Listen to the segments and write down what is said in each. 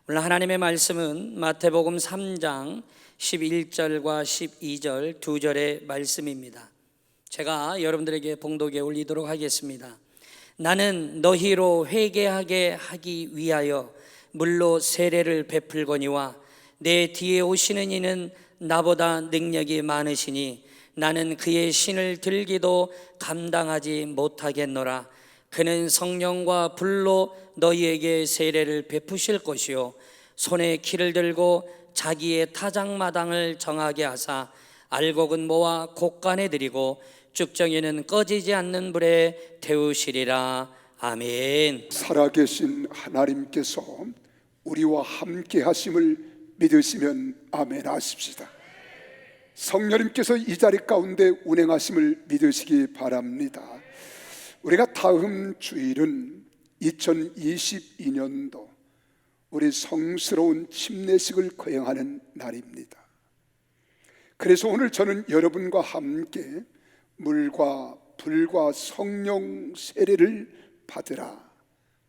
오늘 하나님의 말씀은 마태복음 3장 11절과 12절 두 절의 말씀입니다. 제가 여러분들에게 봉독에 올리도록 하겠습니다. 나는 너희로 회개하게 하기 위하여 물로 세례를 베풀거니와 내 뒤에 오시는 이는 나보다 능력이 많으시니 나는 그의 신을 들기도 감당하지 못하겠노라. 그는 성령과 불로 너희에게 세례를 베푸실 것이요 손에 키를 들고 자기의 타작마당을 정하게 하사 알곡은 모아 곡간에 들이고 쭉정이는 꺼지지 않는 불에 태우시리라. 아멘. 살아계신 하나님께서 우리와 함께 하심을 믿으시면 아멘 하십시다. 성령님께서 이 자리 가운데 운행하심을 믿으시기 바랍니다. 우리가 다음 주일은 2022년도 우리 성스러운 침례식을 거행하는 날입니다. 그래서 오늘 저는 여러분과 함께 물과 불과 성령 세례를 받으라,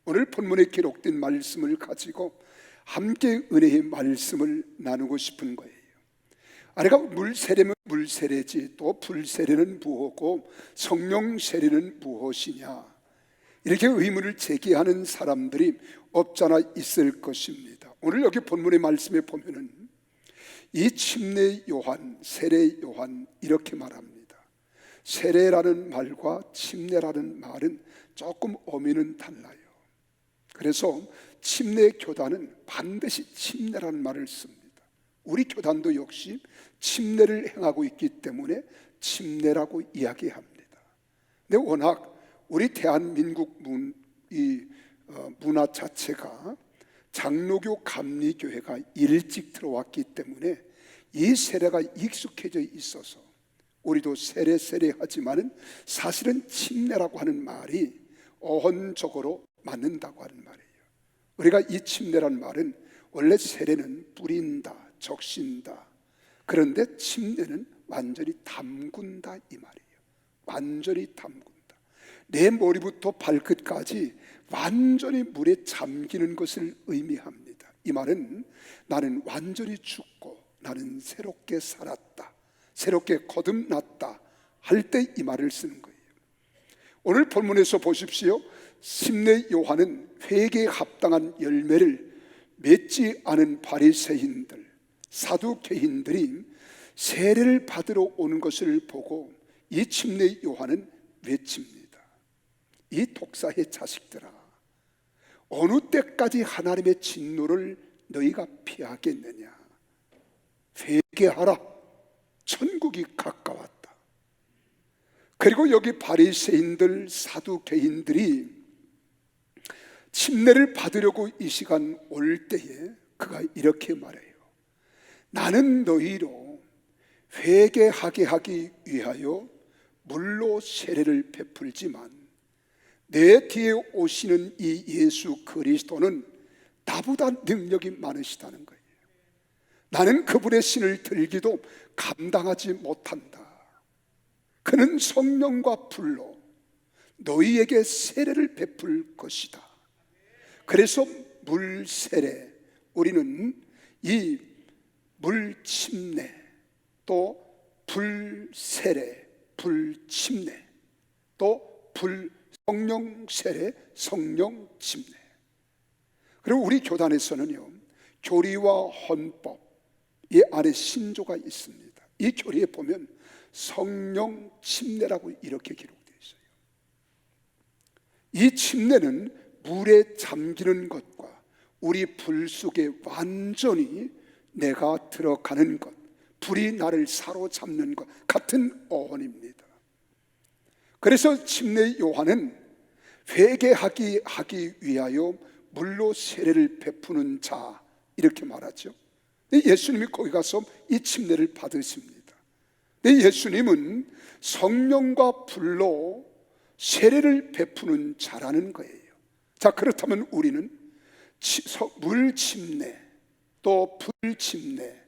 오늘 본문에 기록된 말씀을 가지고 함께 은혜의 말씀을 나누고 싶은 거예요. 아래가 물 세례면 물 세례지 또 불 세례는 무엇고 성령 세례는 무엇이냐, 이렇게 의문을 제기하는 사람들이 없잖아 있을 것입니다. 오늘 여기 본문의 말씀에 보면은 이 침례 요한, 세례 요한 이렇게 말합니다. 세례라는 말과 침례라는 말은 조금 어미는 달라요. 그래서 침례 교단은 반드시 침례라는 말을 씁니다. 우리 교단도 역시 침례를 행하고 있기 때문에 침례라고 이야기합니다. 근데 워낙 우리 대한민국 문화 자체가 장로교 감리교회가 일찍 들어왔기 때문에 이 세례가 익숙해져 있어서 우리도 세례 하지만은 사실은 침례라고 하는 말이 어헌적으로 맞는다고 하는 말이에요. 우리가 이 침례라는 말은 원래 세례는 뿌린다, 적신다. 그런데 침례는 완전히 담근다 이 말이에요. 완전히 담근다. 내 머리부터 발끝까지 완전히 물에 잠기는 것을 의미합니다. 이 말은 나는 완전히 죽고 나는 새롭게 살았다, 새롭게 거듭났다 할 때 이 말을 쓰는 거예요. 오늘 본문에서 보십시오. 침례 요한은 회개에 합당한 열매를 맺지 않은 바리새인들, 사두개인들이 세례를 받으러 오는 것을 보고 이 침례 요한은 외칩니다. 이 독사의 자식들아, 어느 때까지 하나님의 진노를 너희가 피하겠느냐. 회개하라, 천국이 가까웠다. 그리고 여기 바리새인들, 사두개인들이 침례를 받으려고 이 시간 올 때에 그가 이렇게 말해요. 나는 너희로 회개하게 하기 위하여 물로 세례를 베풀지만 내 뒤에 오시는 이 예수 그리스도는 나보다 능력이 많으시다는 거예요. 나는 그분의 신을 들기도 감당하지 못한다. 그는 성령과 불로 너희에게 세례를 베풀 것이다. 그래서 물 세례, 우리는 이 물 침례, 또 불 세례, 불 침례, 또 불 성령 세례, 성령 침례. 그리고 우리 교단에서는요, 교리와 헌법 이 안에 신조가 있습니다. 이 교리에 보면 성령 침례라고 이렇게 기록되어 있어요. 이 침례는 물에 잠기는 것과 우리 불 속에 완전히 내가 들어가는 것, 불이 나를 사로잡는 것 같은 어원입니다. 그래서 침례 요한은 회개하기 위하여 물로 세례를 베푸는 자 이렇게 말하죠. 예수님이 거기 가서 이 침례를 받으십니다. 예수님은 성령과 불로 세례를 베푸는 자라는 거예요. 자, 그렇다면 우리는 물 침례, 또 불 침례,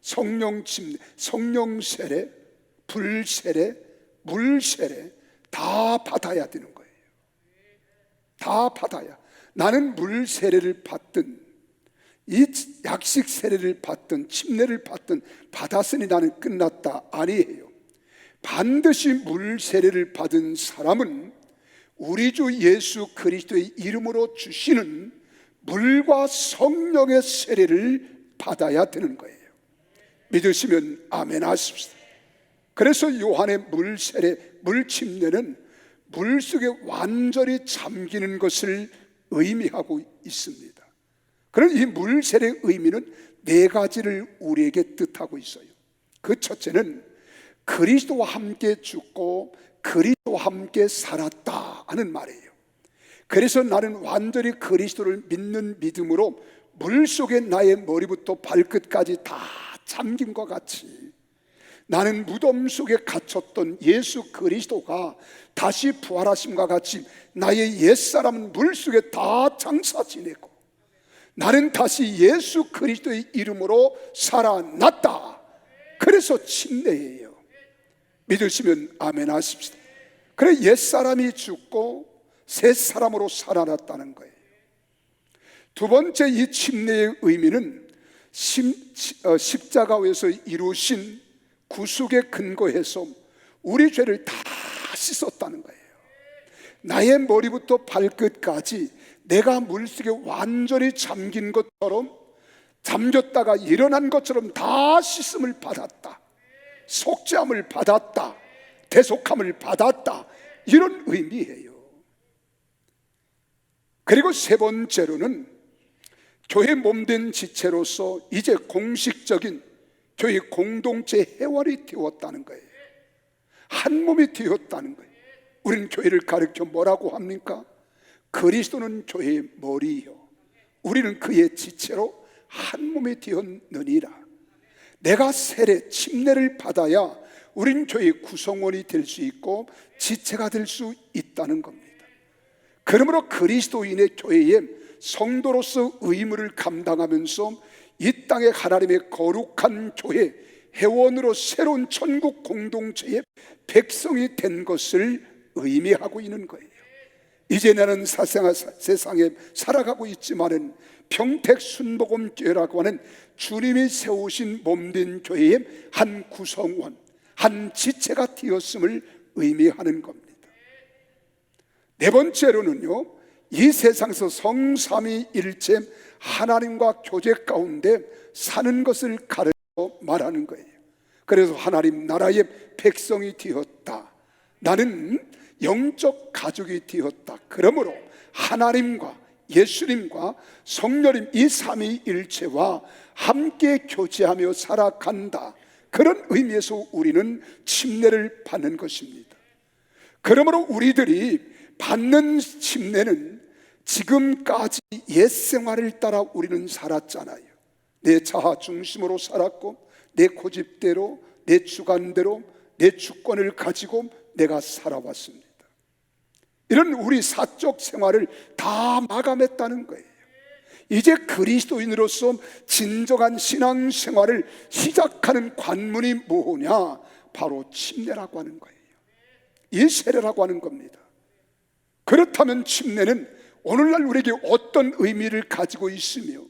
성령 침례, 성령 세례, 불 세례, 물 세례 다 받아야 되는 거예요. 다 받아야. 나는 물 세례를 받든 이 약식 세례를 받든 침례를 받든 받았으니 나는 끝났다, 아니에요. 반드시 물 세례를 받은 사람은 우리 주 예수 그리스도의 이름으로 주시는 물과 성령의 세례를 받아야 되는 거예요. 믿으시면 아멘 하십시오. 그래서 요한의 물 세례, 물 침례는 물 속에 완전히 잠기는 것을 의미하고 있습니다. 그런 이 물 세례의 의미는 네 가지를 우리에게 뜻하고 있어요. 그 첫째는 그리스도와 함께 죽고 그리스도와 함께 살았다 하는 말이에요. 그래서 나는 완전히 그리스도를 믿는 믿음으로 물 속에 나의 머리부터 발끝까지 다 잠긴 것 같이 나는 무덤 속에 갇혔던 예수 그리스도가 다시 부활하심과 같이 나의 옛사람은 물 속에 다 장사 지내고 나는 다시 예수 그리스도의 이름으로 살아났다. 그래서 침례예요. 믿으시면 아멘 하십시오. 그래 옛사람이 죽고 새 사람으로 살아났다는 거예요. 두 번째, 이 침례의 의미는 십자가에서 이루신 구속에 근거해서 우리 죄를 다 씻었다는 거예요. 나의 머리부터 발끝까지 내가 물속에 완전히 잠긴 것처럼, 잠겼다가 일어난 것처럼 다 씻음을 받았다, 속죄함을 받았다, 대속함을 받았다, 이런 의미예요. 그리고 세 번째로는 교회 몸된 지체로서 이제 공식적인 교회 공동체 회원이 되었다는 거예요. 한 몸이 되었다는 거예요. 우리는 교회를 가르쳐 뭐라고 합니까? 그리스도는 교회의 머리요, 우리는 그의 지체로 한 몸이 되었느니라. 내가 세례, 침례를 받아야 우린 교회의 구성원이 될 수 있고 지체가 될 수 있다는 겁니다. 그러므로 그리스도인의 교회에 성도로서 의무를 감당하면서 이 땅의 하나님의 거룩한 교회 회원으로 새로운 천국 공동체의 백성이 된 것을 의미하고 있는 거예요. 이제 나는 세상에 살아가고 있지만은 평택순복음교회라고 하는 주님이 세우신 몸된 교회의 한 구성원, 한 지체가 되었음을 의미하는 겁니다. 네 번째로는요, 이 세상에서 성삼위일체 하나님과 교제 가운데 사는 것을 가르쳐 말하는 거예요. 그래서 하나님 나라의 백성이 되었다, 나는 영적 가족이 되었다. 그러므로 하나님과 예수님과 성령님 이 삼위일체와 함께 교제하며 살아간다, 그런 의미에서 우리는 침례를 받는 것입니다. 그러므로 우리들이 받는 침례는 지금까지 옛 생활을 따라 우리는 살았잖아요. 내 자아 중심으로 살았고 내 고집대로, 내 주관대로, 내 주권을 가지고 내가 살아왔습니다. 이런 우리 사적 생활을 다 마감했다는 거예요. 이제 그리스도인으로서 진정한 신앙생활을 시작하는 관문이 뭐냐? 바로 침례라고 하는 거예요. 이 세례라고 하는 겁니다. 그렇다면 침례는 오늘날 우리에게 어떤 의미를 가지고 있으며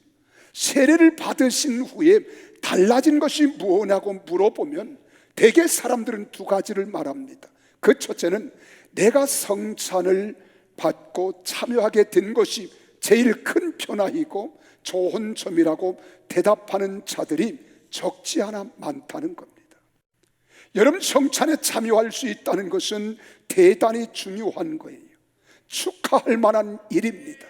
세례를 받으신 후에 달라진 것이 무엇이냐고 물어보면 대개 사람들은 두 가지를 말합니다. 그 첫째는 내가 성찬을 받고 참여하게 된 것이 제일 큰 변화이고 좋은 점이라고 대답하는 자들이 적지 않아 많다는 겁니다. 여러분, 성찬에 참여할 수 있다는 것은 대단히 중요한 거예요. 축하할 만한 일입니다.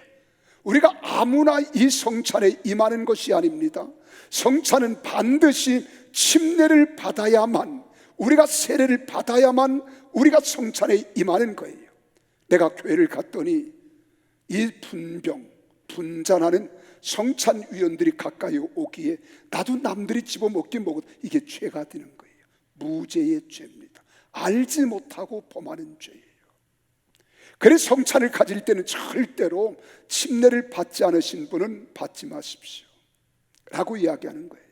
우리가 아무나 이 성찬에 임하는 것이 아닙니다. 성찬은 반드시 침례를 받아야만, 우리가 세례를 받아야만 우리가 성찬에 임하는 거예요. 내가 교회를 갔더니 이 분잔하는 성찬위원들이 가까이 오기에 나도 남들이 집어먹긴 먹어도 이게 죄가 되는 거예요. 무죄의 죄입니다. 알지 못하고 범하는 죄예요. 그래서 성찬을 가질 때는 절대로 침례를 받지 않으신 분은 받지 마십시오 라고 이야기하는 거예요.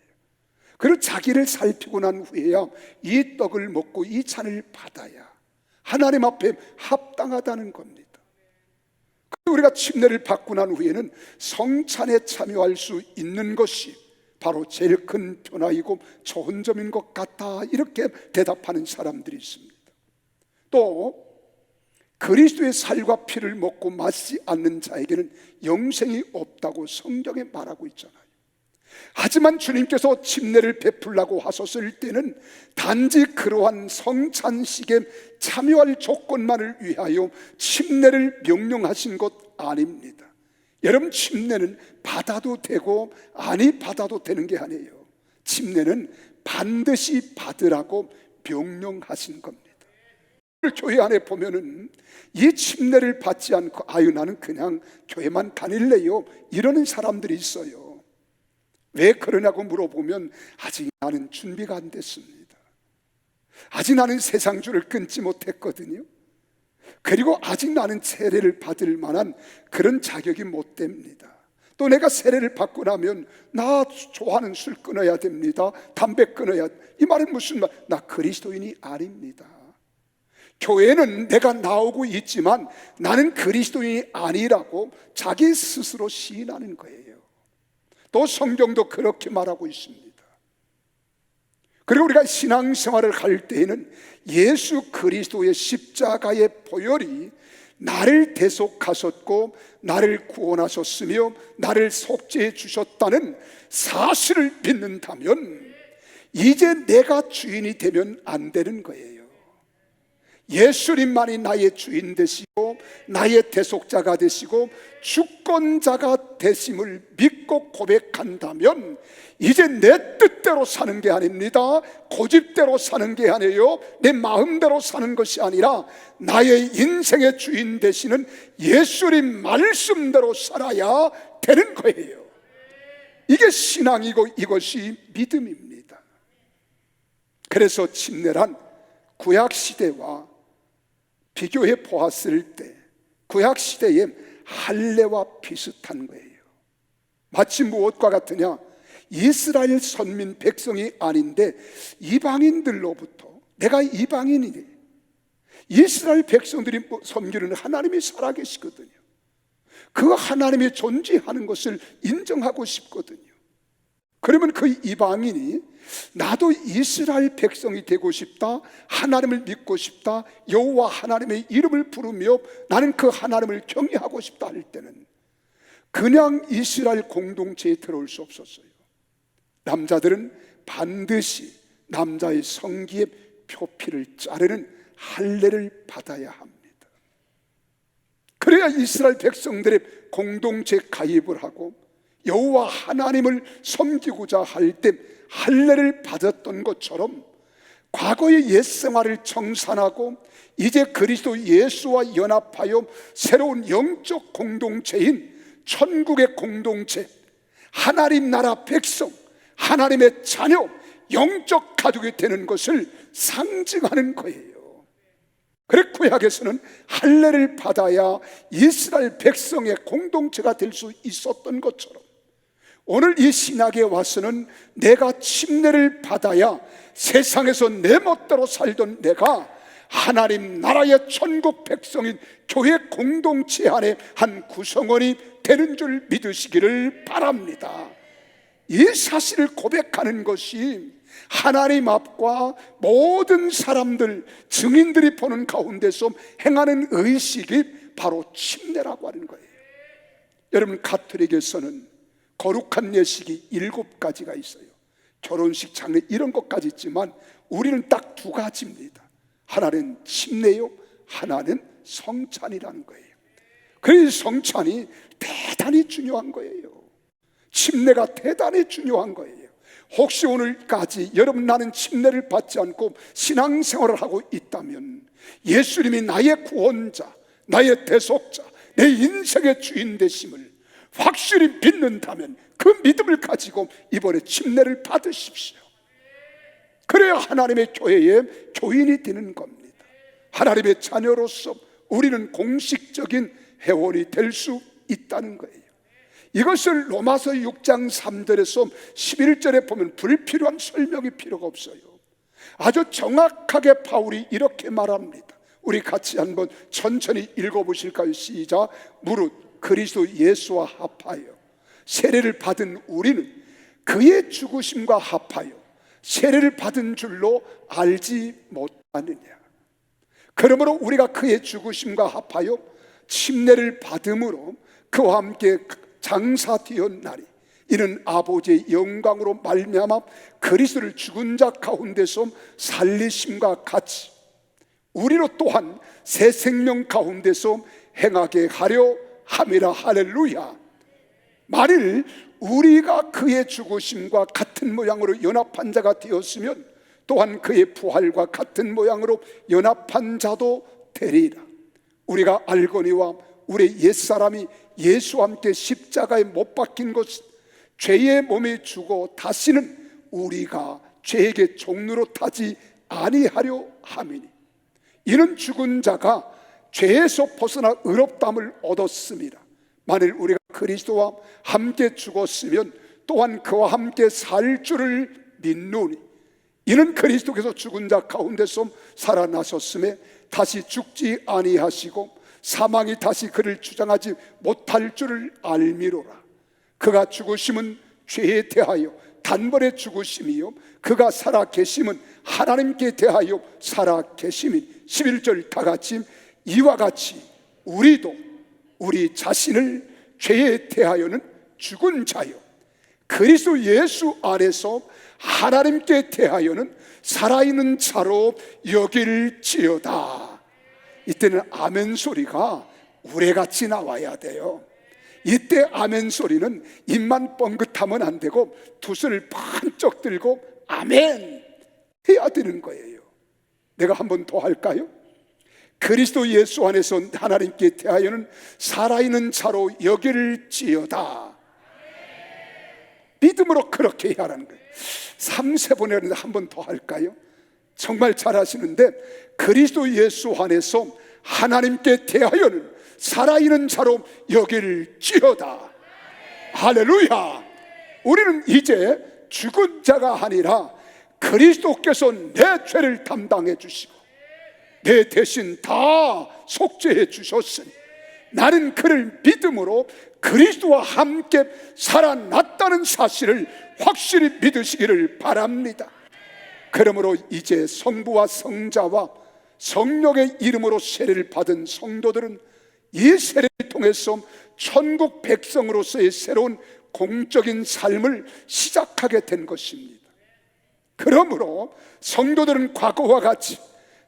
그리고 자기를 살피고 난 후에야 이 떡을 먹고 이 잔을 받아야 하나님 앞에 합당하다는 겁니다. 우리가 침례를 받고 난 후에는 성찬에 참여할 수 있는 것이 바로 제일 큰 변화이고 좋은 점인 것 같다, 이렇게 대답하는 사람들이 있습니다. 또 그리스도의 살과 피를 먹고 마시지 않는 자에게는 영생이 없다고 성경에 말하고 있잖아요. 하지만 주님께서 침례를 베풀라고 하셨을 때는 단지 그러한 성찬식에 참여할 조건만을 위하여 침례를 명령하신 것 아닙니다. 여러분, 침례는 받아도 되고 아니 받아도 되는 게 아니에요. 침례는 반드시 받으라고 명령하신 겁니다. 교회 안에 보면은 이 침례를 받지 않고 아유 나는 그냥 교회만 다닐래요, 이러는 사람들이 있어요. 왜 그러냐고 물어보면 아직 나는 준비가 안 됐습니다. 아직 나는 세상줄을 끊지 못했거든요. 그리고 아직 나는 세례를 받을 만한 그런 자격이 못 됩니다. 또 내가 세례를 받고 나면 나 좋아하는 술 끊어야 됩니다, 담배 끊어야, 이 말은 무슨 말? 나 그리스도인이 아닙니다. 교회는 내가 나오고 있지만 나는 그리스도인이 아니라고 자기 스스로 시인하는 거예요. 또 성경도 그렇게 말하고 있습니다. 그리고 우리가 신앙생활을 할 때에는 예수 그리스도의 십자가의 보혈이 나를 대속하셨고 나를 구원하셨으며 나를 속죄해 주셨다는 사실을 믿는다면 이제 내가 주인이 되면 안 되는 거예요. 예수님만이 나의 주인 되시고 나의 대속자가 되시고 주권자가 되심을 믿고 고백한다면 이제 내 뜻대로 사는 게 아닙니다. 고집대로 사는 게 아니에요. 내 마음대로 사는 것이 아니라 나의 인생의 주인 되시는 예수님 말씀대로 살아야 되는 거예요. 이게 신앙이고 이것이 믿음입니다. 그래서 침례란 구약시대와 비교해 보았을 때 구약시대의 할례와 비슷한 거예요. 마치 무엇과 같으냐, 이스라엘 선민 백성이 아닌데 이방인들로부터 내가 이방인이니, 이스라엘 백성들이 섬기는 하나님이 살아계시거든요. 그 하나님이 존재하는 것을 인정하고 싶거든요. 그러면 그 이방인이 나도 이스라엘 백성이 되고 싶다, 하나님을 믿고 싶다, 여호와 하나님의 이름을 부르며 나는 그 하나님을 경외하고 싶다 할 때는 그냥 이스라엘 공동체에 들어올 수 없었어요. 남자들은 반드시 남자의 성기의 표피를 자르는 할례를 받아야 합니다. 그래야 이스라엘 백성들의 공동체에 가입을 하고 여호와 하나님을 섬기고자 할 때 할례를 받았던 것처럼 과거의 옛생활을 청산하고 이제 그리스도 예수와 연합하여 새로운 영적 공동체인 천국의 공동체, 하나님 나라 백성, 하나님의 자녀, 영적 가족이 되는 것을 상징하는 거예요. 그래 구약에서는 할례를 받아야 이스라엘 백성의 공동체가 될 수 있었던 것처럼 오늘 이 신약에 와서는 내가 침례를 받아야 세상에서 내 멋대로 살던 내가 하나님 나라의 천국 백성인 교회 공동체 안에 한 구성원이 되는 줄 믿으시기를 바랍니다. 이 사실을 고백하는 것이 하나님 앞과 모든 사람들, 증인들이 보는 가운데서 행하는 의식이 바로 침례라고 하는 거예요. 여러분, 가톨릭에서는 거룩한 예식이 7가지가 있어요. 결혼식, 장례 이런 것까지 있지만 우리는 딱 2가지입니다. 하나는 침례요, 하나는 성찬이라는 거예요. 그래서 성찬이 대단히 중요한 거예요. 침례가 대단히 중요한 거예요. 혹시 오늘까지 여러분 나는 침례를 받지 않고 신앙생활을 하고 있다면 예수님이 나의 구원자, 나의 대속자, 내 인생의 주인 되심을 확실히 믿는다면 그 믿음을 가지고 이번에 침례를 받으십시오. 그래야 하나님의 교회의 교인이 되는 겁니다. 하나님의 자녀로서 우리는 공식적인 회원이 될 수 있다는 거예요. 이것을 로마서 6장 3절에서 11절에 보면 불필요한 설명이 필요가 없어요. 아주 정확하게 바울이 이렇게 말합니다. 우리 같이 한번 천천히 읽어보실까요? 시작. 무릇 그리스도 예수와 합하여 세례를 받은 우리는 그의 죽으심과 합하여 세례를 받은 줄로 알지 못하느냐. 그러므로 우리가 그의 죽으심과 합하여 침례를 받음으로 그와 함께 장사되었나니 이는 아버지의 영광으로 말미암아 그리스도를 죽은 자 가운데서 살리심과 같이 우리로 또한 새 생명 가운데서 행하게 하려 함이라. 할렐루야. 만일 우리가 그의 죽으심과 같은 모양으로 연합한 자가 되었으면 또한 그의 부활과 같은 모양으로 연합한 자도 되리라. 우리가 알거니와 우리 옛사람이 예수와 함께 십자가에 못 박힌 것은 죄의 몸에 죽어 다시는 우리가 죄에게 종로로 타지 아니하려 함이니 이는 죽은 자가 죄에서 벗어나 의롭다함을 얻었습니다. 만일 우리가 그리스도와 함께 죽었으면 또한 그와 함께 살 줄을 믿노니 이는 그리스도께서 죽은 자 가운데서 살아나셨음에 다시 죽지 아니하시고 사망이 다시 그를 주장하지 못할 줄을 알미로라. 그가 죽으심은 죄에 대하여 단번에 죽으심이요 그가 살아 계심은 하나님께 대하여 살아 계심이니 11절 다 같이 이와 같이 우리도 우리 자신을 죄에 대하여는 죽은 자요 그리스도 예수 안에서 하나님께 대하여는 살아있는 자로 여길지어다. 이때는 아멘 소리가 우레같이 나와야 돼요. 이때 아멘 소리는 입만 뻥긋하면 안 되고 두 손을 번쩍 들고 아멘 해야 되는 거예요. 내가 한 번 더 할까요? 그리스도 예수 안에서 하나님께 대하여는 살아있는 자로 여길지어다. 믿음으로 그렇게 해야 하는 거예요. 3-4번 했는데 한 번 더 할까요? 정말 잘하시는데 그리스도 예수 안에서 하나님께 대하여는 살아있는 자로 여길지어다. 할렐루야. 우리는 이제 죽은 자가 아니라 그리스도께서 내 죄를 담당해 주시고 내 대신 다 속죄해 주셨으니 나는 그를 믿음으로 그리스도와 함께 살아났다는 사실을 확실히 믿으시기를 바랍니다. 그러므로 이제 성부와 성자와 성령의 이름으로 세례를 받은 성도들은 이 세례를 통해서 천국 백성으로서의 새로운 공적인 삶을 시작하게 된 것입니다. 그러므로 성도들은 과거와 같이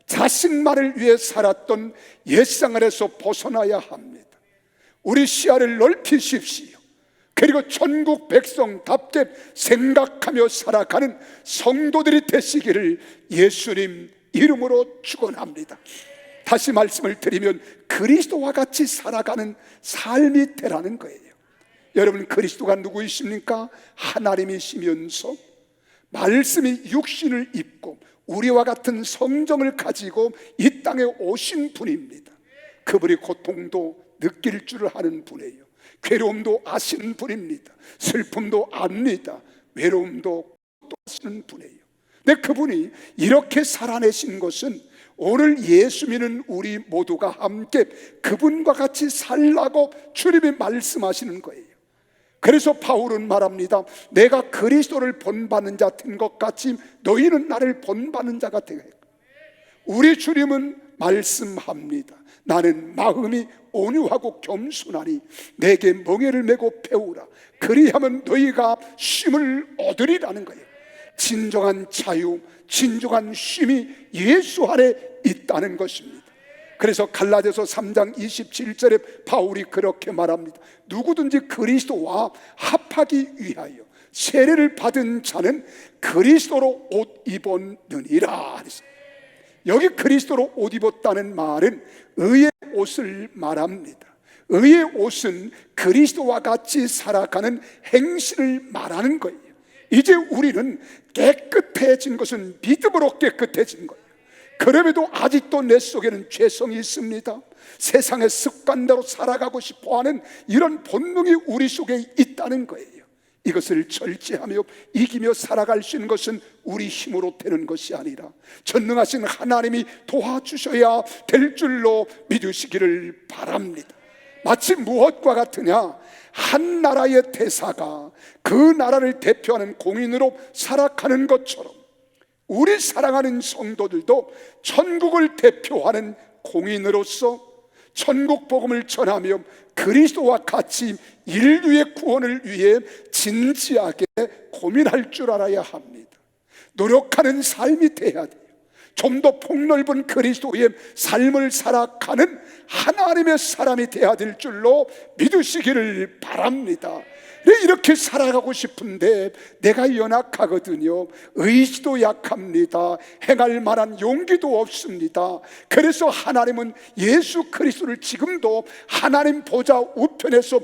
자신만을 위해 살았던 옛생활에서 벗어나야 합니다. 우리 시야를 넓히십시오. 그리고 천국 백성답게 생각하며 살아가는 성도들이 되시기를 예수님 이름으로 축원합니다. 다시 말씀을 드리면 그리스도와 같이 살아가는 삶이 되라는 거예요. 여러분, 그리스도가 누구이십니까? 하나님이시면서 말씀이 육신을 입고 우리와 같은 성정을 가지고 이 땅에 오신 분입니다. 그분이 고통도 느낄 줄 아는 분이에요. 괴로움도 아시는 분입니다. 슬픔도 압니다. 외로움도 아시는 분이에요. 근데 그분이 이렇게 살아내신 것은 오늘 예수 믿는 우리 모두가 함께 그분과 같이 살라고 주님이 말씀하시는 거예요. 그래서 바울은 말합니다. 내가 그리스도를 본받는 자 된 것 같이 너희는 나를 본받는 자가 되게. 우리 주님은 말씀합니다. 나는 마음이 온유하고 겸손하니 내게 멍에를 메고 배우라. 그리하면 너희가 쉼을 얻으리라는 거예요. 진정한 자유, 진정한 쉼이 예수 안에 있다는 것입니다. 그래서 갈라디아서 3장 27절에 바울이 그렇게 말합니다. 누구든지 그리스도와 합하기 위하여 세례를 받은 자는 그리스도로 옷 입었느니라. 여기 그리스도로 옷 입었다는 말은 의의 옷을 말합니다. 의의 옷은 그리스도와 같이 살아가는 행실을 말하는 거예요. 이제 우리는 깨끗해진 것은 믿음으로 깨끗해진 거예요. 그럼에도 아직도 내 속에는 죄성이 있습니다. 세상의 습관대로 살아가고 싶어하는 이런 본능이 우리 속에 있다는 거예요. 이것을 절제하며 이기며 살아갈 수 있는 것은 우리 힘으로 되는 것이 아니라 전능하신 하나님이 도와주셔야 될 줄로 믿으시기를 바랍니다. 마치 무엇과 같으냐? 한 나라의 대사가 그 나라를 대표하는 공인으로 살아가는 것처럼 우리 사랑하는 성도들도 천국을 대표하는 공인으로서 천국 복음을 전하며 그리스도와 같이 인류의 구원을 위해 진지하게 고민할 줄 알아야 합니다. 노력하는 삶이 돼야 돼요. 좀 더 폭넓은 그리스도의 삶을 살아가는 하나님의 사람이 돼야 될 줄로 믿으시기를 바랍니다. 이렇게 살아가고 싶은데 내가 연약하거든요. 의지도 약합니다. 행할 만한 용기도 없습니다. 그래서 하나님은 예수 그리스도를 지금도 하나님 보좌 우편에서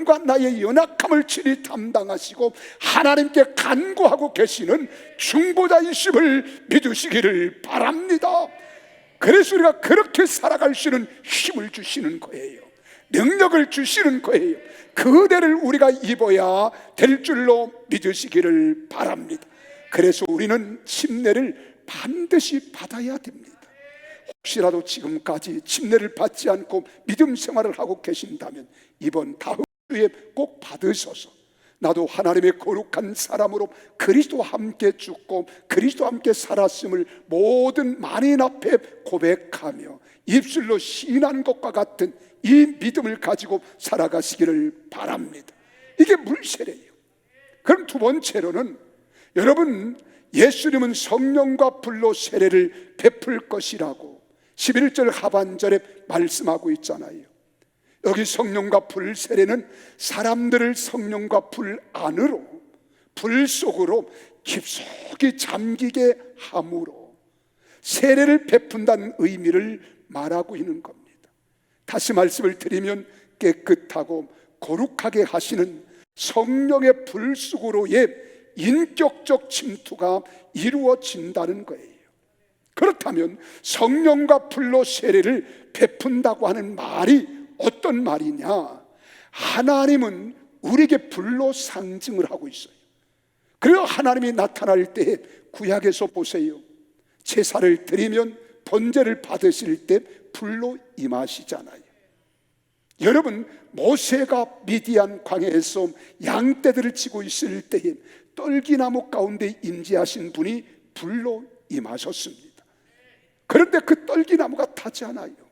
과 나의 연약함을 친히 담당하시고 하나님께 간구하고 계시는 중보자이심을 믿으시기를 바랍니다. 그래서 우리가 그렇게 살아갈 수 있는 힘을 주시는 거예요. 능력을 주시는 거예요. 그 은혜를 우리가 입어야 될 줄로 믿으시기를 바랍니다. 그래서 우리는 침례를 반드시 받아야 됩니다. 혹시라도 지금까지 침례를 받지 않고 믿음 생활을 하고 계신다면 이번 다음 주에 꼭 받으셔서 나도 하나님의 거룩한 사람으로 그리스도와 함께 죽고 그리스도와 함께 살았음을 모든 만인 앞에 고백하며 입술로 시인한 것과 같은 이 믿음을 가지고 살아가시기를 바랍니다. 이게 물세례예요. 그럼 두 번째로는 여러분, 예수님은 성령과 불로 세례를 베풀 것이라고 11절 하반절에 말씀하고 있잖아요. 여기 성령과 불 세례는 사람들을 성령과 불 안으로, 불 속으로 깊숙이 잠기게 함으로 세례를 베푼다는 의미를 말하고 있는 겁니다. 다시 말씀을 드리면 깨끗하고 거룩하게 하시는 성령의 불 속으로의 인격적 침투가 이루어진다는 거예요. 그렇다면 성령과 불로 세례를 베푼다고 하는 말이 어떤 말이냐? 하나님은 우리에게 불로 상징을 하고 있어요. 그래서 하나님이 나타날 때 구약에서 보세요. 제사를 드리면 번제를 받으실 때 불로 임하시잖아요. 여러분, 모세가 미디안 광야에서 양떼들을 치고 있을 때에 떨기나무 가운데 임재하신 분이 불로 임하셨습니다. 그런데 그 떨기나무가 타지 않아요.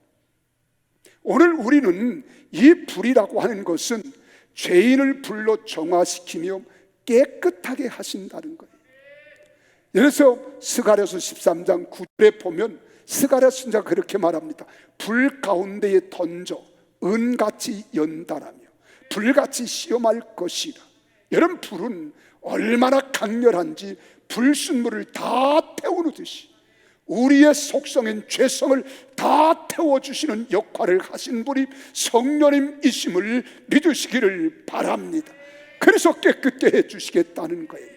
오늘 우리는 이 불이라고 하는 것은 죄인을 불로 정화시키며 깨끗하게 하신다는 거예요. 그래서 스가랴서 13장 9절에 보면 스가랴 선지자가 그렇게 말합니다. 불 가운데에 던져 은같이 연달하며 불같이 시험할 것이라. 여러분, 불은 얼마나 강렬한지 불순물을 다 태우듯이 우리의 속성인 죄성을 다 태워주시는 역할을 하신 분이 성령님이심을 믿으시기를 바랍니다. 그래서 깨끗게 해주시겠다는 거예요.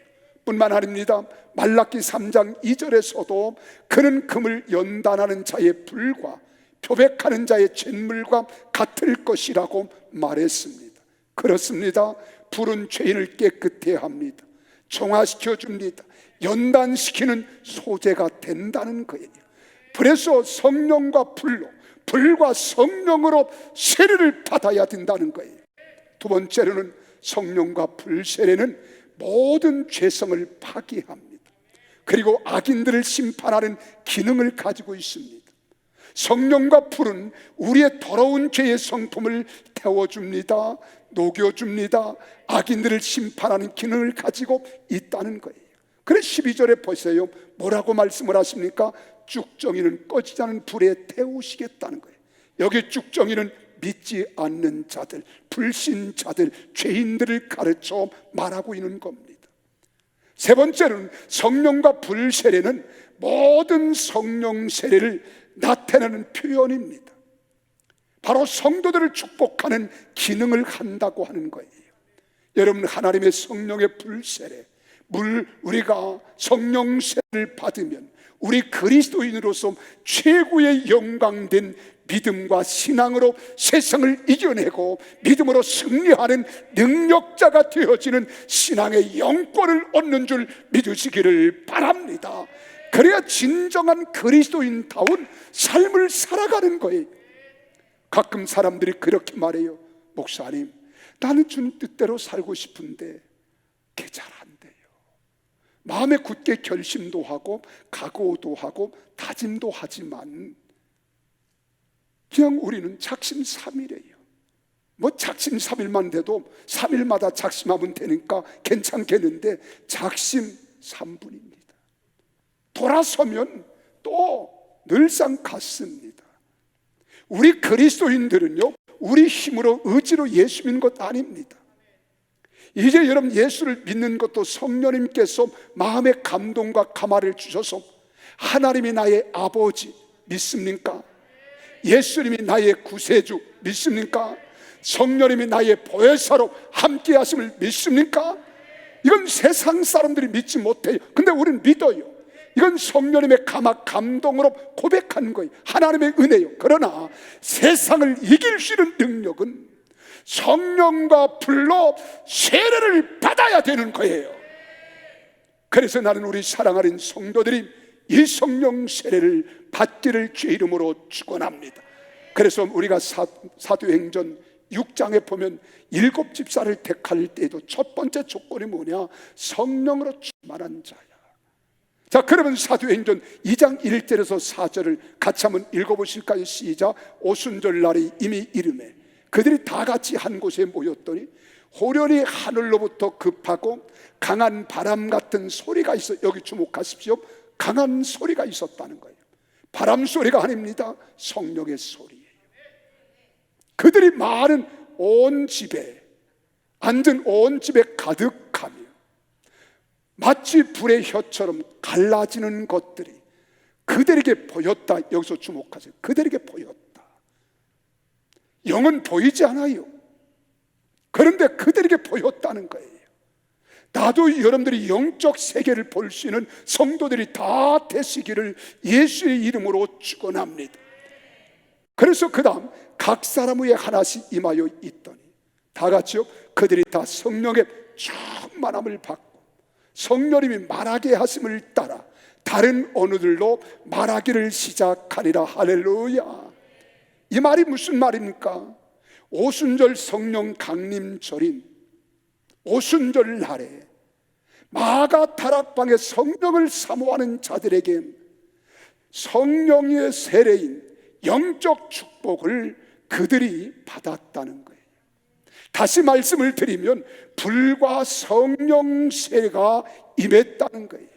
뿐만 아닙니다. 말라기 3장 2절에서도 그는 금을 연단하는 자의 불과 표백하는 자의 잿물과 같을 것이라고 말했습니다. 그렇습니다. 불은 죄인을 깨끗해 합니다. 정화시켜 줍니다. 연단시키는 소재가 된다는 거예요. 그래서 성령과 불로, 불과 성령으로 세례를 받아야 된다는 거예요. 두 번째로는 성령과 불 세례는 모든 죄성을 파기합니다. 그리고 악인들을 심판하는 기능을 가지고 있습니다. 성령과 불은 우리의 더러운 죄의 성품을 태워줍니다. 녹여줍니다. 악인들을 심판하는 기능을 가지고 있다는 거예요. 그래서 12절에 보세요. 뭐라고 말씀을 하십니까? 쭉정이는 꺼지지 않은 불에 태우시겠다는 거예요. 여기 쭉정이는 믿지 않는 자들, 불신자들, 죄인들을 가르쳐 말하고 있는 겁니다. 세 번째는 성령과 불 세례는 모든 성령 세례를 나타내는 표현입니다. 바로 성도들을 축복하는 기능을 한다고 하는 거예요. 여러분, 하나님의 성령의 불 세례, 우리가 성령 세례를 받으면 우리 그리스도인으로서 최고의 영광된 믿음과 신앙으로 세상을 이겨내고 믿음으로 승리하는 능력자가 되어지는 신앙의 영권을 얻는 줄 믿으시기를 바랍니다. 그래야 진정한 그리스도인다운 삶을 살아가는 거예요. 가끔 사람들이 그렇게 말해요. 목사님, 나는 주님 뜻대로 살고 싶은데 그게 잘 안 돼요. 마음에 굳게 결심도 하고 각오도 하고 다짐도 하지만 그냥 우리는 작심삼일이에요. 뭐 작심삼일만 돼도 3일마다 작심하면 되니까 괜찮겠는데 작심삼분입니다. 돌아서면 또 늘상 같습니다. 우리 그리스도인들은요, 우리 힘으로 의지로 예수 믿는 것 아닙니다. 이제 여러분 예수를 믿는 것도 성령님께서 마음의 감동과 감화를 주셔서 하나님이 나의 아버지 믿습니까? 예수님이 나의 구세주 믿습니까? 성령님이 나의 보혜사로 함께 하심을 믿습니까? 이건 세상 사람들이 믿지 못해요. 근데 우리는 믿어요. 이건 성령님의 감화 감동으로 고백하는 거예요. 하나님의 은혜요. 그러나 세상을 이길 수 있는 능력은 성령과 불로 세례를 받아야 되는 거예요. 그래서 나는 우리 사랑하는 성도들이 이 성령 세례를 받기를 주의 이름으로 축원합니다. 그래서 우리가 사도행전 6장에 보면 7집사를 택할 때에도 첫 번째 조건이 뭐냐? 성령으로 충만한 자야. 자, 그러면 사도행전 2장 1절에서 4절을 같이 한번 읽어보실까요? 시작. 오순절 날이 이미 이르매 그들이 다 같이 한 곳에 모였더니 호련히 하늘로부터 급하고 강한 바람 같은 소리가 있어. 여기 주목하십시오. 강한 소리가 있었다는 거예요. 바람 소리가 아닙니다. 성령의 소리예요. 그들이 많은 온 집에 앉은 온 집에 가득하며 마치 불의 혀처럼 갈라지는 것들이 그들에게 보였다. 여기서 주목하세요. 그들에게 보였다. 영은 보이지 않아요. 그런데 그들에게 보였다는 거예요. 나도 여러분들이 영적 세계를 볼 수 있는 성도들이 다 되시기를 예수의 이름으로 축원합니다. 그래서 그 다음 각 사람 위에 하나씩 임하여 있더니 다 같이요, 그들이 다 성령의 충만함을 받고 성령님이 말하게 하심을 따라 다른 언어들로 말하기를 시작하리라. 할렐루야. 이 말이 무슨 말입니까? 오순절 성령 강림절인 오순절 날에 마가 다락방에 성령을 사모하는 자들에게 성령의 세례인 영적 축복을 그들이 받았다는 거예요. 다시 말씀을 드리면 불과 성령 세례가 임했다는 거예요.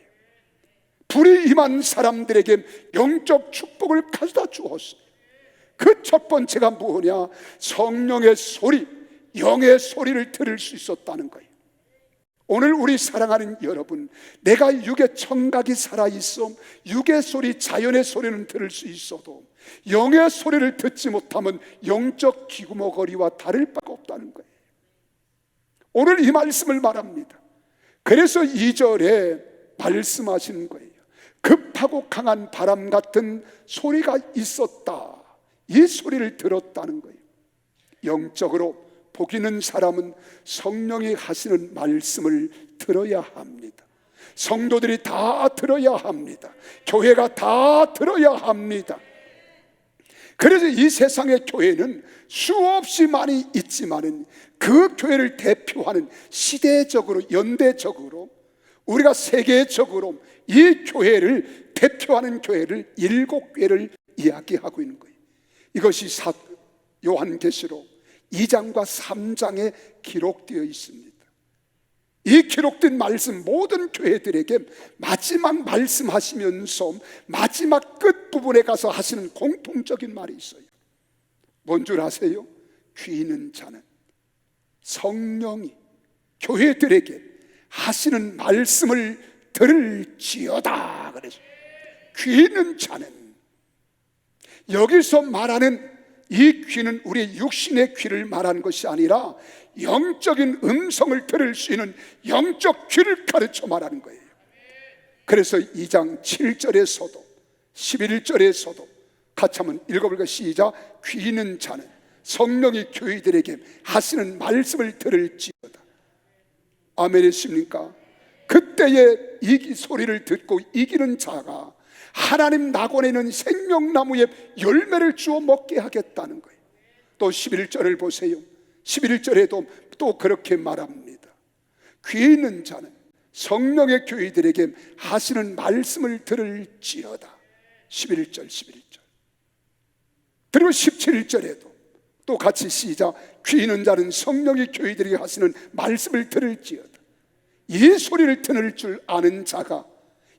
불이 임한 사람들에게 영적 축복을 가져다 주었어요. 그 첫 번째가 뭐냐? 성령의 소리, 영의 소리를 들을 수 있었다는 거예요. 오늘 우리 사랑하는 여러분, 내가 육의 청각이 살아있어 육의 소리, 자연의 소리는 들을 수 있어도 영의 소리를 듣지 못하면 영적 귀구머거리와 다를 바가 없다는 거예요. 오늘 이 말씀을 말합니다. 그래서 2절에 말씀하시는 거예요. 급하고 강한 바람 같은 소리가 있었다. 이 소리를 들었다는 거예요. 영적으로 복 있는 사람은 성령이 하시는 말씀을 들어야 합니다. 성도들이 다 들어야 합니다. 교회가 다 들어야 합니다. 그래서 이 세상의 교회는 수없이 많이 있지만은 그 교회를 대표하는 시대적으로, 연대적으로, 우리가 세계적으로 이 교회를 대표하는 교회를 7교회를 이야기하고 있는 거예요. 이것이 요한계시록 2장과 3장에 기록되어 있습니다. 이 기록된 말씀 모든 교회들에게 마지막 말씀하시면서 마지막 끝부분에 가서 하시는 공통적인 말이 있어요. 뭔 줄 아세요? 귀 있는 자는 성령이 교회들에게 하시는 말씀을 들을지어다. 그래서 귀 있는 자는, 여기서 말하는 이 귀는 우리의 육신의 귀를 말하는 것이 아니라 영적인 음성을 들을 수 있는 영적 귀를 가르쳐 말하는 거예요. 그래서 2장 7절에서도 11절에서도 같이 한번 읽어볼까요? 시작. 귀 있는 자는 성령이 교회들에게 하시는 말씀을 들을지어다. 아멘이십니까? 그때에 이 소리를 듣고 이기는 자가 하나님 낙원에 있는 생명나무의 열매를 주워 먹게 하겠다는 거예요. 또 11절을 보세요. 11절에도 또 그렇게 말합니다. 귀 있는 자는 성령의 교회들에게 하시는 말씀을 들을지어다. 11절. 그리고 17절에도 또 같이 시작. 귀 있는 자는 성령의 교회들에게 하시는 말씀을 들을지어다. 이 소리를 들을 줄 아는 자가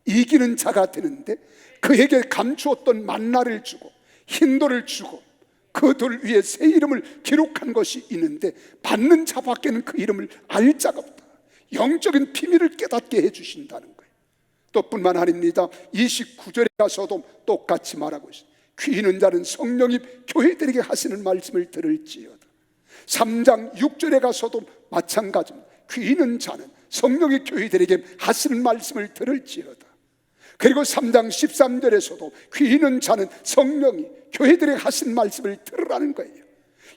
이기는 자가 되는데, 그에게 감추었던 만나를 주고 흰돌을 주고 그 돌 위에 새 이름을 기록한 것이 있는데 받는 자밖에는 그 이름을 알 자가 없다. 영적인 비밀을 깨닫게 해주신다는 거예요. 또 뿐만 아닙니다. 29절에 가서도 똑같이 말하고 있어요. 귀 있는 자는 성령이 교회들에게 하시는 말씀을 들을지어다. 3장 6절에 가서도 마찬가지입니다. 귀 있는 자는 성령이 교회들에게 하시는 말씀을 들을지어다. 그리고 3장 13절에서도 귀 있는 자는 성령이 교회들에게 하신 말씀을 들으라는 거예요.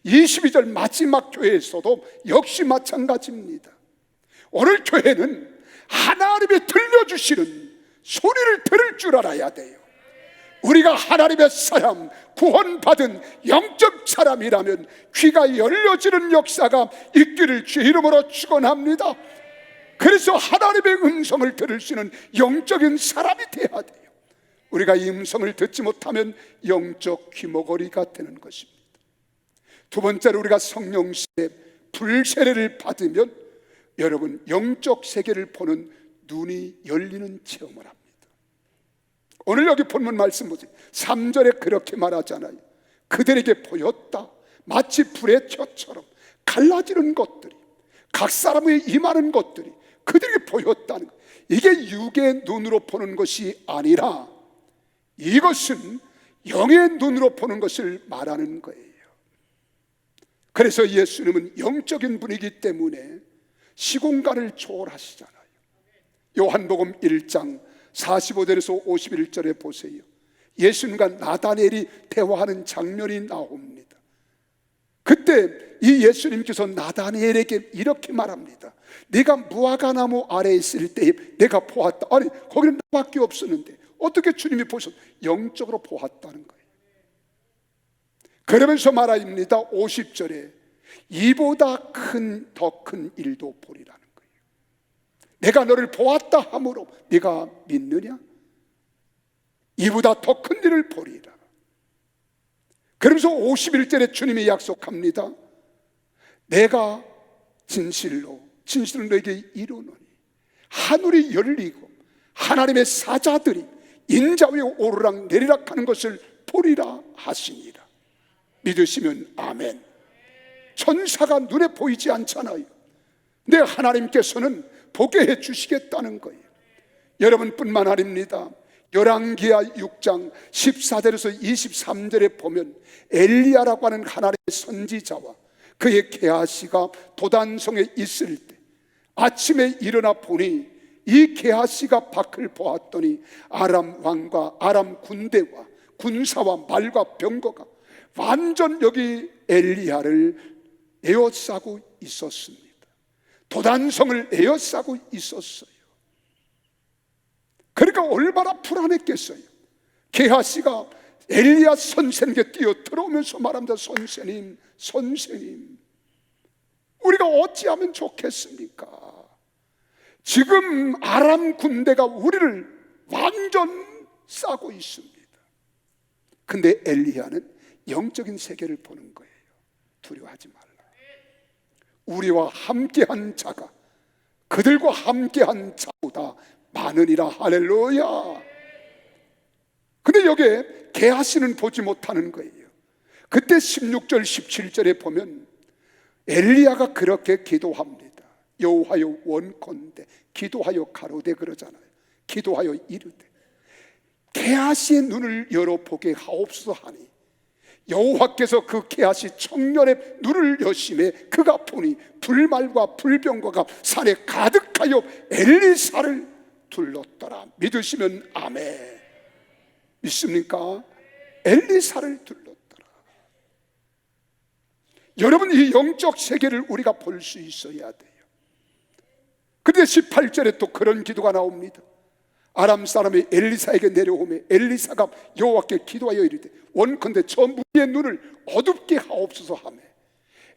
22절 마지막 교회에서도 역시 마찬가지입니다. 오늘 교회는 하나님이 들려주시는 소리를 들을 줄 알아야 돼요. 우리가 하나님의 사람, 구원받은 영적 사람이라면 귀가 열려지는 역사가 있기를 주 이름으로 축원합니다. 그래서 하나님의 음성을 들을 수 있는 영적인 사람이 되어야 돼요. 우리가 이 음성을 듣지 못하면 영적 귀머거리가 되는 것입니다. 두 번째로 우리가 성령 세례, 불세례를 받으면 여러분 영적 세계를 보는 눈이 열리는 체험을 합니다. 오늘 여기 본문 말씀 보세요. 3절에 그렇게 말하잖아요. 그들에게 보였다. 마치 불의 켜처럼 갈라지는 것들이, 각 사람의 임하는 것들이 그들에게 보였다는 거예요. 이게 육의 눈으로 보는 것이 아니라 이것은 영의 눈으로 보는 것을 말하는 거예요. 그래서 예수님은 영적인 분이기 때문에 시공간을 초월하시잖아요. 요한복음 1장 45절에서 51절에 보세요. 예수님과 나다니엘이 대화하는 장면이 나옵니다. 그때 이 예수님께서 나다니엘에게 이렇게 말합니다. 네가 무화과나무 아래에 있을 때 내가 보았다. 아니 거기는 나밖에 없었는데 어떻게 주님이 보셨? 영적으로 보았다는 거예요. 그러면서 말합니다. 50절에 이보다 더 큰 일도 보리라는 거예요. 내가 너를 보았다 하므로 네가 믿느냐? 이보다 더 큰 일을 보리라. 그러면서 51절에 주님이 약속합니다. 내가 진실로 너에게 이루노니 하늘이 열리고 하나님의 사자들이 인자 위에 오르락 내리락 하는 것을 보리라 하시니라. 믿으시면 아멘. 천사가 눈에 보이지 않잖아요. 근데 하나님께서는 보게 해주시겠다는 거예요. 여러분뿐만 아닙니다. 열왕기하 6장 14절에서 23절에 보면 엘리야라고 하는 하나님의 선지자와 그의 게하시가 도단성에 있을 때 아침에 일어나 보니 이 게하시가 밖을 보았더니 아람 왕과 아람 군대와 군사와 말과 병거가 완전 여기 엘리야를 에워싸고 있었습니다. 도단성을 에워싸고 있었어요. 그러니까 얼마나 불안했겠어요. 게하시가 엘리야 선생에게 뛰어 들어오면서 말합니다. 선생님 우리가 어찌하면 좋겠습니까? 지금 아람 군대가 우리를 완전 싸고 있습니다. 근데 엘리야는 영적인 세계를 보는 거예요. 두려워하지 말라. 우리와 함께한 자가 그들과 함께한 자보다 많으니라. 할렐루야. 근데 여기에 게하시는 보지 못하는 거예요. 그때 16절 17절에 보면 엘리야가 그렇게 기도합니다. 여호와여 원컨대 기도하여 가로되 그러잖아요. 기도하여 이르되 게하시의 눈을 열어보게 하옵소서 하니 여호와께서 그 게하시 청년의 눈을 여심해 그가 보니 불말과 불병거가 산에 가득하여 엘리사를 둘렀더라. 믿으시면 아멘. 믿습니까? 엘리사를 둘렀더라. 여러분, 이 영적 세계를 우리가 볼 수 있어야 돼요. 그런데 18절에 또 그런 기도가 나옵니다. 아람 사람이 엘리사에게 내려오매 엘리사가 여호와께 기도하여 이르되 원컨대 저 무리의 눈을 어둡게 하옵소서 하매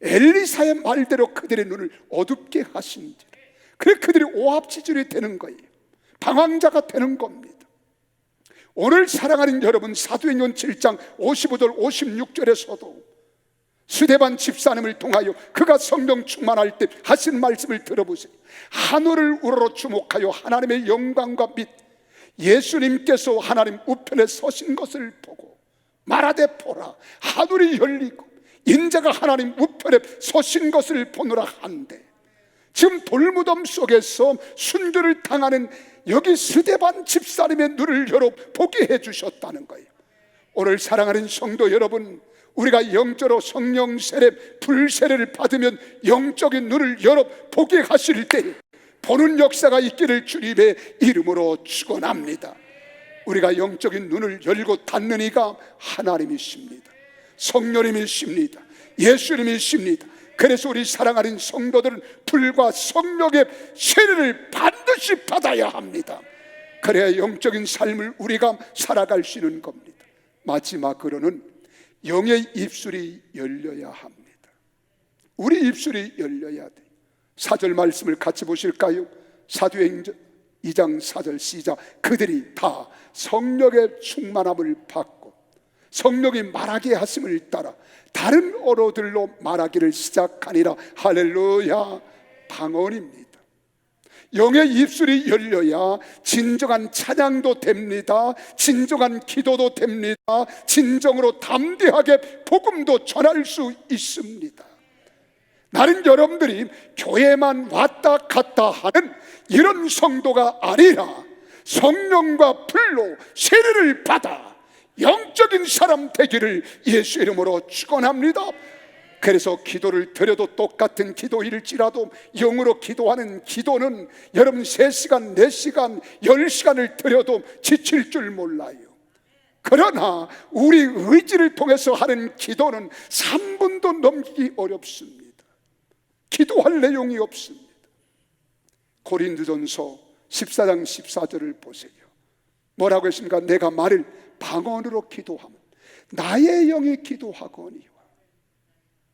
엘리사의 말대로 그들의 눈을 어둡게 하신지라. 그래 그들이 오합지졸이 되는 거예요. 방황자가 되는 겁니다. 오늘 사랑하는 여러분, 사도행전 7장 55절 56절에서도 스데반 집사님을 통하여 그가 성령 충만할 때 하신 말씀을 들어보세요. 하늘을 우러러 주목하여 하나님의 영광과 및 예수님께서 하나님 우편에 서신 것을 보고 말하되 보라, 하늘이 열리고 인자가 하나님 우편에 서신 것을 보노라 한데, 지금 돌무덤 속에서 순교를 당하는 여기 스데반 집사님의 눈을 열어 보게 해주셨다는 거예요. 오늘 사랑하는 성도 여러분, 우리가 영적으로 성령 세례, 불 세례를 받으면 영적인 눈을 열어 보게 하실 때 보는 역사가 있기를 주님의 이름으로 축원합니다. 우리가 영적인 눈을 열고 닫는 이가 하나님이십니다. 성령님이십니다. 예수님이십니다. 그래서 우리 사랑하는 성도들은 불과 성령의 세례를 반드시 받아야 합니다. 그래야 영적인 삶을 우리가 살아갈 수 있는 겁니다. 마지막으로는 영의 입술이 열려야 합니다. 우리 입술이 열려야 돼요. 4절 말씀을 같이 보실까요? 사도행전 2장 4절 시작. 그들이 다 성령의 충만함을 받고 성령이 말하게 하심을 따라 다른 언어들로 말하기를 시작하니라. 할렐루야. 방언입니다. 영의 입술이 열려야 진정한 찬양도 됩니다. 진정한 기도도 됩니다. 진정으로 담대하게 복음도 전할 수 있습니다. 나는 여러분들이 교회만 왔다 갔다 하는 이런 성도가 아니라 성령과 불로 세례를 받아 영적인 사람 되기를 예수 이름으로 축원합니다. 그래서 기도를 드려도 똑같은 기도일지라도 영으로 기도하는 기도는 여러분 3시간, 4시간, 10시간을 드려도 지칠 줄 몰라요. 그러나 우리 의지를 통해서 하는 기도는 3분도 넘기기 어렵습니다. 기도할 내용이 없습니다. 고린도전서 14장 14절을 보세요. 뭐라고 했습니까? 내가 말을 방언으로 기도하면 나의 영이 기도하거니와.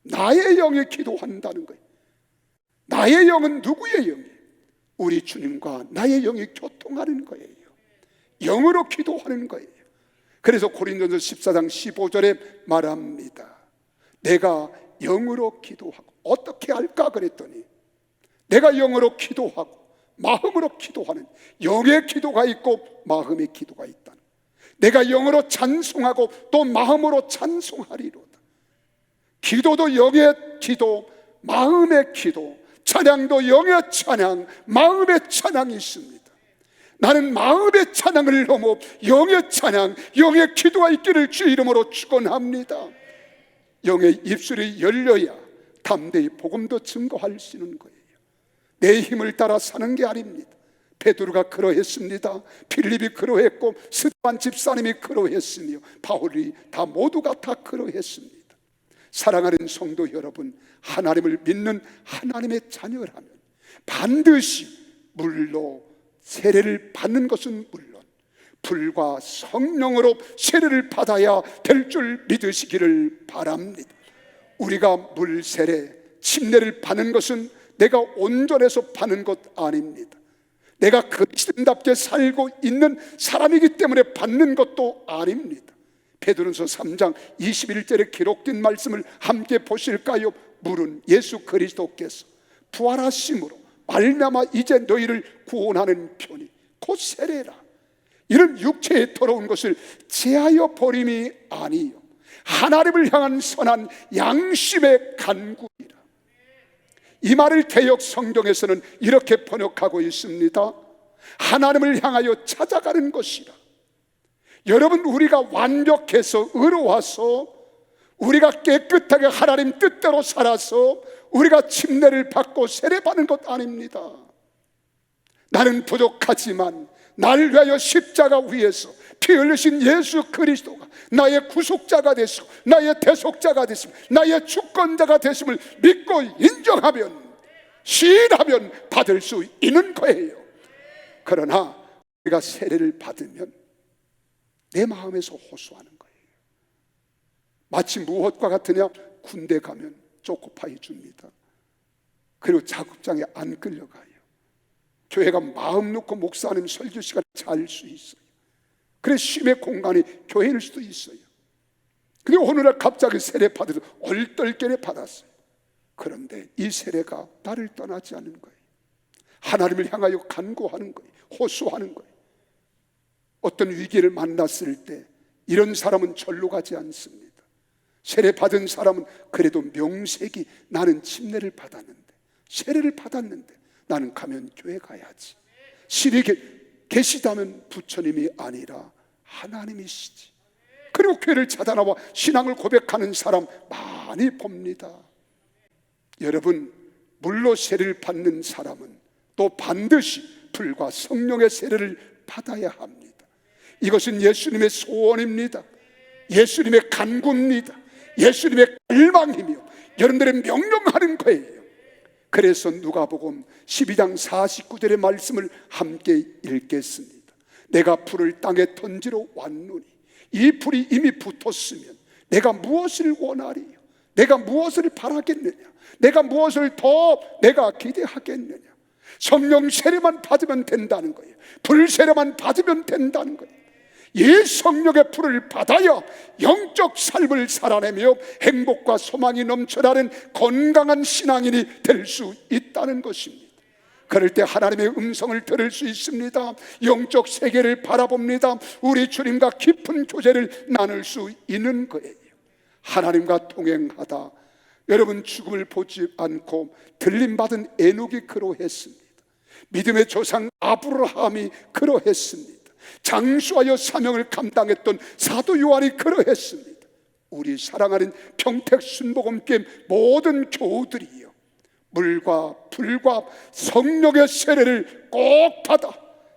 나의 영이 기도한다는 거예요. 나의 영은 누구의 영이에요? 우리 주님과 나의 영이 교통하는 거예요. 영으로 기도하는 거예요. 그래서 고린도전서 14장 15절에 말합니다. 내가 영으로 기도하고 어떻게 할까 그랬더니 내가 영으로 기도하고 마음으로 기도하는 영의 기도가 있고 마음의 기도가 있다. 내가 영으로 찬송하고 또 마음으로 찬송하리로다. 기도도 영의 기도, 마음의 기도, 찬양도 영의 찬양, 마음의 찬양이 있습니다. 나는 마음의 찬양을 넘어 영의 찬양, 영의 기도가 있기를 주 이름으로 축원합니다. 영의 입술이 열려야 담대히 복음도 증거할 수 있는 거예요. 내 힘을 따라 사는 게 아닙니다. 베드로가 그러했습니다. 필립이 그러했고 스데반 집사님이 그러했으며 바울이 다 모두가 다 그러했습니다. 사랑하는 성도 여러분, 하나님을 믿는 하나님의 자녀라면 반드시 물로 세례를 받는 것은 물론 불과 성령으로 세례를 받아야 될 줄 믿으시기를 바랍니다. 우리가 물 세례, 침례를 받는 것은 내가 온전해서 받는 것 아닙니다. 내가 그리스도인답게 살고 있는 사람이기 때문에 받는 것도 아닙니다. 베드로전서 3장 21절에 기록된 말씀을 함께 보실까요? 물은 예수 그리스도께서 부활하심으로 말미암아 이제 너희를 구원하는 편이 곧 세례라. 이런 육체에 더러운 것을 제하여 버림이 아니요 하나님을 향한 선한 양심의 간구이라. 이 말을 개역 성경에서는 이렇게 번역하고 있습니다. 하나님을 향하여 찾아가는 것이라. 여러분, 우리가 완벽해서 의로워서 우리가 깨끗하게 하나님 뜻대로 살아서 우리가 침례를 받고 세례받는 것 아닙니다. 나는 부족하지만 나를 위하여 십자가 위에서 피 흘리신 예수 그리스도가 나의 구속자가 되시고 나의 대속자가 되시고 나의 주권자가 되심을 믿고 인정하면, 시인하면 받을 수 있는 거예요. 그러나 우리가 세례를 받으면 내 마음에서 호소하는 거예요. 마치 무엇과 같으냐? 군대 가면 초코파이 줍니다. 그리고 작업장에 안 끌려가요. 교회가 마음 놓고 목사님 설교 시간 잘 수 있어요. 그래서 쉼의 공간이 교회일 수도 있어요. 그리고 어느 날 갑자기 세례 받아서 얼떨결에 받았어요. 그런데 이 세례가 나를 떠나지 않는 거예요. 하나님을 향하여 간구하는 거예요. 호소하는 거예요. 어떤 위기를 만났을 때 이런 사람은 절로 가지 않습니다. 세례 받은 사람은 그래도 명색이 나는 침례를 받았는데, 세례를 받았는데 나는 가면 교회 가야지. 신이 계시다면 부처님이 아니라 하나님이시지. 그리고 교회를 찾아나와 신앙을 고백하는 사람 많이 봅니다. 여러분, 물로 세례를 받는 사람은 또 반드시 불과 성령의 세례를 받아야 합니다. 이것은 예수님의 소원입니다. 예수님의 간구입니다. 예수님의 갈망이며 여러분들의 명령하는 거예요. 그래서 누가복음 12장 49절의 말씀을 함께 읽겠습니다. 내가 풀을 땅에 던지러 왔노니 이 풀이 이미 붙었으면 내가 무엇을 원하리요? 내가 무엇을 바라겠느냐? 내가 무엇을 더 내가 기대하겠느냐? 성령 세례만 받으면 된다는 거예요. 불 세례만 받으면 된다는 거예요. 이 성령의 불을 받아야 영적 삶을 살아내며 행복과 소망이 넘쳐나는 건강한 신앙인이 될 수 있다는 것입니다. 그럴 때 하나님의 음성을 들을 수 있습니다. 영적 세계를 바라봅니다. 우리 주님과 깊은 교제를 나눌 수 있는 거예요. 하나님과 동행하다 여러분, 죽음을 보지 않고 들림받은 에녹이 그러했습니다. 믿음의 조상 아브라함이 그러했습니다. 장수하여 사명을 감당했던 사도 요한이 그러했습니다. 우리 사랑하는 평택순복음교회 모든 교우들이요, 물과 불과 성령의 세례를 꼭 받아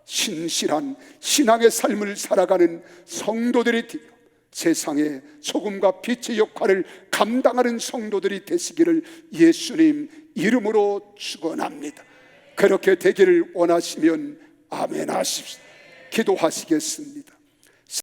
신실한 신앙의 삶을 살아가는 성도들이 되어 세상의 소금과 빛의 역할을 감당하는 성도들이 되시기를 예수님 이름으로 축원합니다. 그렇게 되기를 원하시면 아멘 하십시오. 기도하시겠습니다.